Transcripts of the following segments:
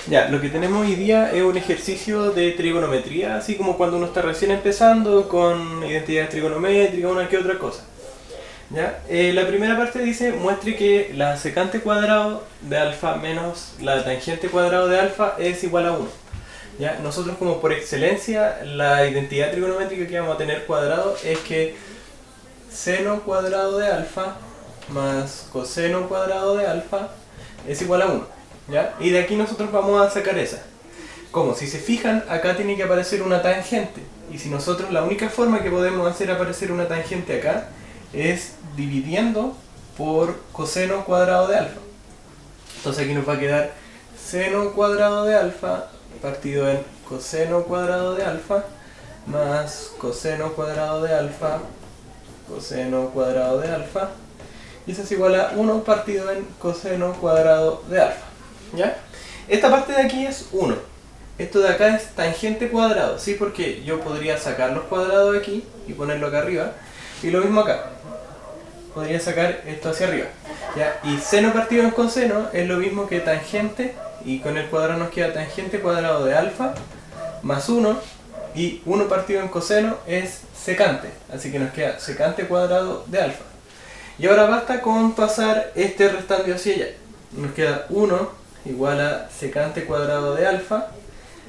Ya, lo que tenemos hoy día es un ejercicio de trigonometría, así como cuando uno está recién empezando con identidades trigonométricas, una que otra cosa. ¿Ya? La primera parte dice, muestre que la secante cuadrado de alfa menos la tangente cuadrado de alfa es igual a 1. ¿Ya? Nosotros como por excelencia, la identidad trigonométrica que vamos a tener cuadrado es que seno cuadrado de alfa más coseno cuadrado de alfa es igual a 1. ¿Ya? Y de aquí nosotros vamos a sacar esa. Como si se fijan, acá tiene que aparecer una tangente. Y si nosotros la única forma que podemos hacer aparecer una tangente acá es dividiendo por coseno cuadrado de alfa. Entonces aquí nos va a quedar seno cuadrado de alfa partido en coseno cuadrado de alfa más coseno cuadrado de alfa coseno cuadrado de alfa. Y eso es igual a 1 partido en coseno cuadrado de alfa. ¿Ya? Esta parte de aquí es 1. Esto de acá es tangente cuadrado, ¿sí? Porque yo podría sacar los cuadrados aquí y ponerlo acá arriba. Y lo mismo acá. Podría sacar esto hacia arriba. ¿Ya? Y seno partido en coseno es lo mismo que tangente. Y con el cuadrado nos queda tangente cuadrado de alfa más 1. Y 1 partido en coseno es secante. Así que nos queda secante cuadrado de alfa. Y ahora basta con pasar este restante hacia allá. Nos queda 1 igual a secante cuadrado de alfa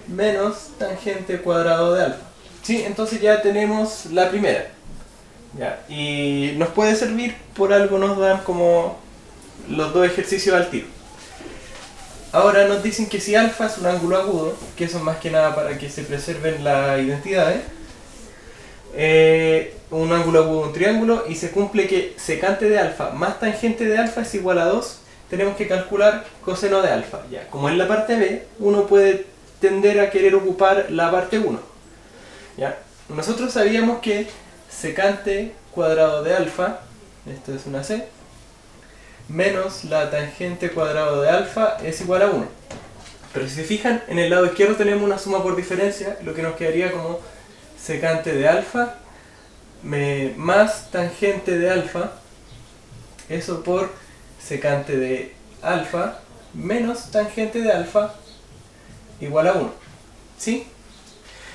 menos tangente cuadrado de alfa. ¿Sí? Entonces ya tenemos la primera. ¿Ya? Y nos puede servir, por algo nos dan como los dos ejercicios al tiro. Ahora nos dicen que si alfa es un ángulo agudo, que eso es más que nada para que se preserven las identidades, un ángulo agudo de un triángulo, y se cumple que secante de alfa más tangente de alfa es igual a 2, tenemos que calcular coseno de alfa. Ya, como es la parte B, uno puede tender a querer ocupar la parte 1. ¿Ya? Nosotros sabíamos que secante cuadrado de alfa, esto es una C, menos la tangente cuadrado de alfa es igual a 1. Pero si se fijan, en el lado izquierdo tenemos una suma por diferencia, lo que nos quedaría como secante de alfa más tangente de alfa, eso por secante de alfa menos tangente de alfa igual a 1. ¿Sí?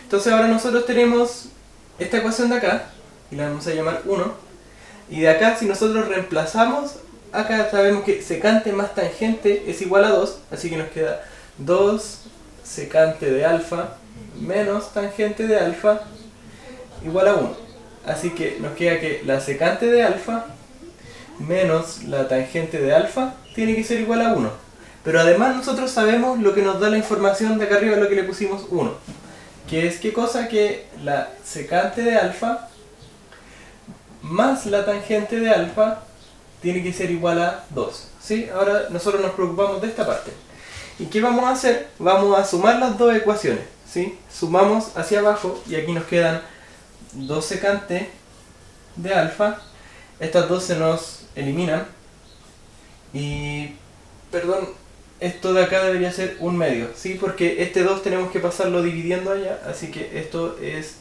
Entonces ahora nosotros tenemos esta ecuación de acá, y la vamos a llamar 1, y de acá si nosotros reemplazamos, acá sabemos que secante más tangente es igual a 2, así que nos queda 2 secante de alfa menos tangente de alfa igual a 1. Así que nos queda que la secante de alfa menos la tangente de alfa tiene que ser igual a 1. Pero además nosotros sabemos lo que nos da la información de acá arriba, lo que le pusimos 1. Que es qué cosa, que la secante de alfa más la tangente de alfa tiene que ser igual a 2. ¿Sí? Ahora nosotros nos preocupamos de esta parte. ¿Y qué vamos a hacer? Vamos a sumar las dos ecuaciones. ¿Sí? Sumamos hacia abajo y aquí nos quedan 2 secante de alfa. Estas dos se nos eliminan. Y, perdón, esto de acá debería ser un medio, ¿sí? Porque este 2 tenemos que pasarlo dividiendo allá, así que esto es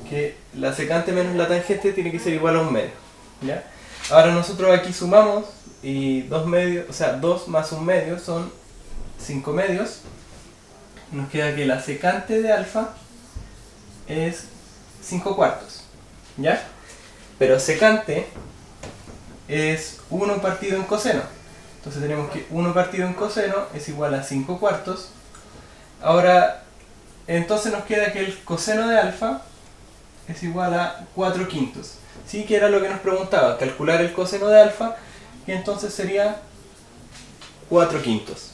que la secante menos la tangente tiene que ser igual a un medio. ¿Ya? Ahora nosotros aquí sumamos y 2 medios, o sea, 2 más un medio son 5 medios. Nos queda que la secante de alfa es 5 cuartos. ¿Ya? Pero secante es 1 partido en coseno. Entonces tenemos que 1 partido en coseno es igual a 5 cuartos. Ahora, entonces nos queda que el coseno de alfa es igual a 4 quintos. Sí, que era lo que nos preguntaba, calcular el coseno de alfa, y entonces sería 4 quintos.